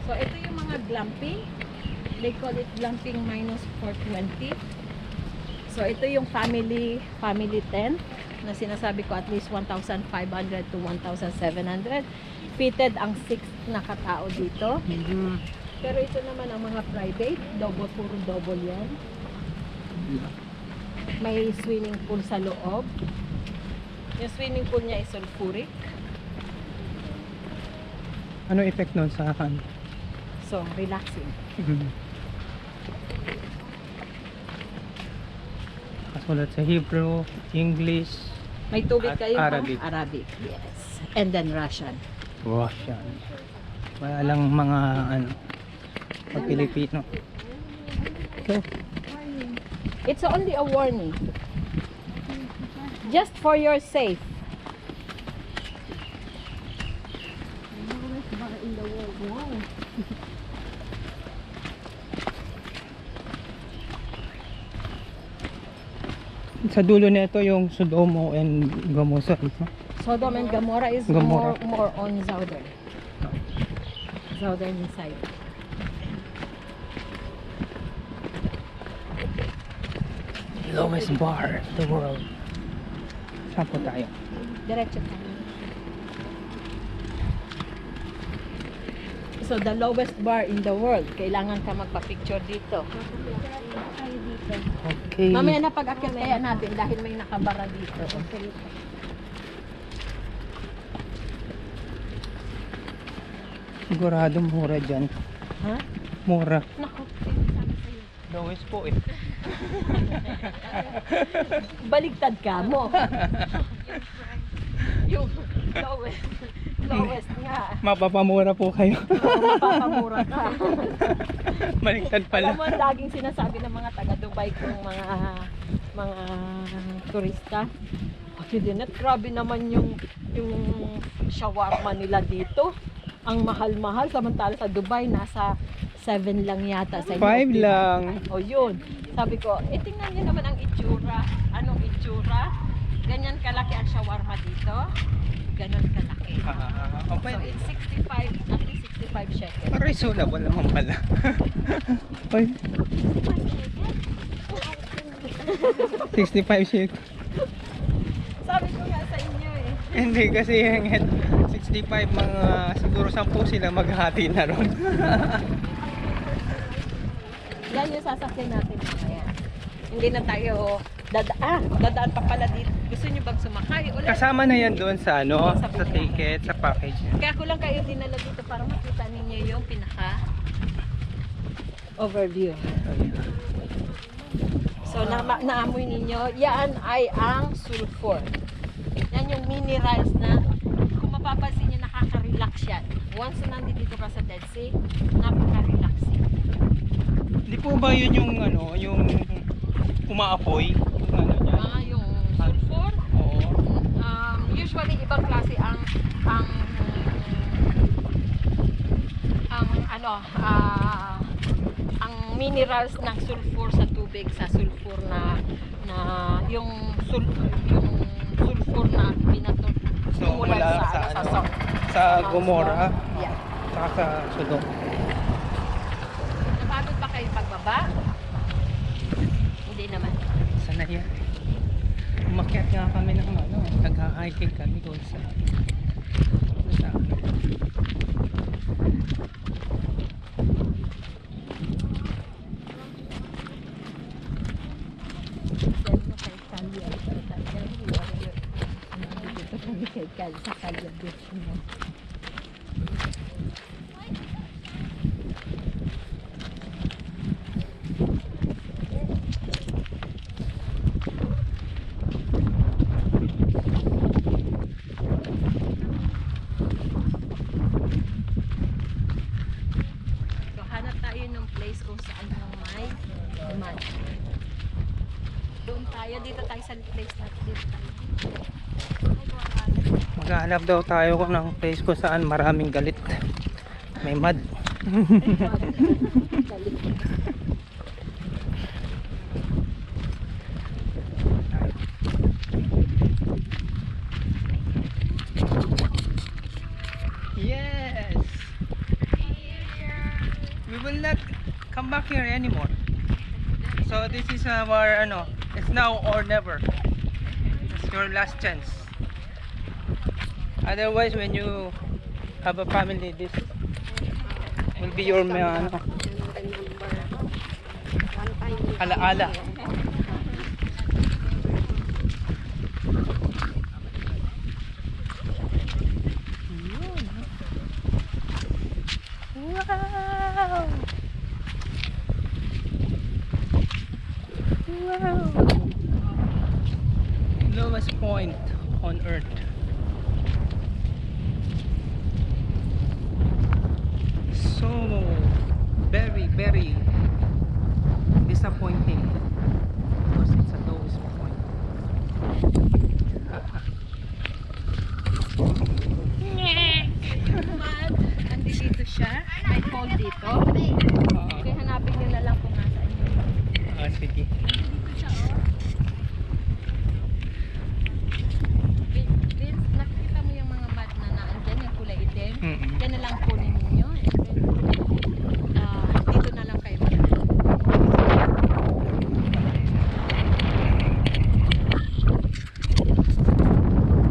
So ito yung mga glamping. They call it glamping minus 420. So ito yung family tent na sinasabi ko, at least 1,500 to 1,700. Fitted ang 6 na katao dito. Pero ito naman ang mga private, puro double yan. May swimming pool sa loob. Yung swimming pool niya is sulfuric. Ano effect nun sa akin? So, relaxing. Kasulat sa Hebrew, English, May tubig At kayo, Arabic. ha? Arabic, yes. And then Russian. Russian. Wala lang mga ano, pag Pilipino. So, It's only a warning. Just for your safe. sa dulo nito yung Sodomo and Gomorrah. Sodom and Gomorrah is Gomorrah. more on southern. Southern side. Lowest bar in the world. Saan po tayo? Diretso tayo. So, the lowest bar in the world. Kailangan ka magpa-picture dito. Okay. Mamaya na pag-akyat kaya natin dahil may nakabara dito. Okay. Sigurado mura dyan. Ha? Mura. Naku, sabi sa'yo. Lowest po eh. Baligtad ka mo. Yung lowest nga. Mapapamura po kayo. Mapapamura ka. Baliktad Alam pala. mo, laging sinasabi ng mga taga-Dubai kung mga turista. Kasi dinat, grabe naman yung shawarma nila dito. Ang mahal-mahal, samantala sa Dubai, nasa 7 lang yata. Sa 5 lang. O yun. Sabi ko, tingnan niyo naman ang itsura. Anong itsura? Ganyan kalaki ang shawarma dito. Ganon kalaki. So Okay. it's 65, at least 65 shekels. Reasonable naman pala. Ay, 65 shit. Sabi ko nga sa inyo eh. Hindi kasi yung 65 mga siguro 10 sila maghati na ron. Yan yung sasakyan natin mamaya. Hindi na tayo dadaan pa pala dito. Gusto nyo bang sumakay? Ulit. Kasama na yan doon sa ano, Sa sa ticket, sa package. Kaya ko lang kayo dinala dito para makita ninyo yung pinaka overview. So naamoy ninyo, yan ay ang sulfur. Yan yung minerals na kung mapapansin nyo, nakaka-relax yan. Once na nandito ka sa Dead Sea, napaka-relaxing. Hindi po ba yun yung ano, yung umaapoy? Yung ano niya? Yung sulfur, Oo. usually ibang klase ang minerals ng sulfur sa tubig, sa sulfur na yung sulfur na binato So, mula sa ano, sa Gomorrah, Yeah. saka sa Sodom. Napagod ba kayo pagbaba? Hindi naman. Sana yan. Umakyat nga kami ng ano, nag-hiking kami doon sa ano. Sa kalye beach mo. So, hanap tayo ng place kung saan yung may mud. Doon tayo, dito tayo sa place natin. Dito tayo. Maghanap daw tayo ng place kung saan maraming galit. May mud. Yes! we will not come back here anymore. So this is our ano, it's now or never. It's your last chance. Otherwise, when you have a family, this will be your ano, ala-ala. Wow! Wow! Lowest point on earth. So very, very disappointing because it's the lowest point. Mad, andi dito siya. May hole dito. Okay, hanapin nyo na lang kung nasaan yun. Sige. Dito siya, oh. Vince, nakikita mo yung mga mud na naandyan, yung kulay itim? Mm-mm. Yan na lang po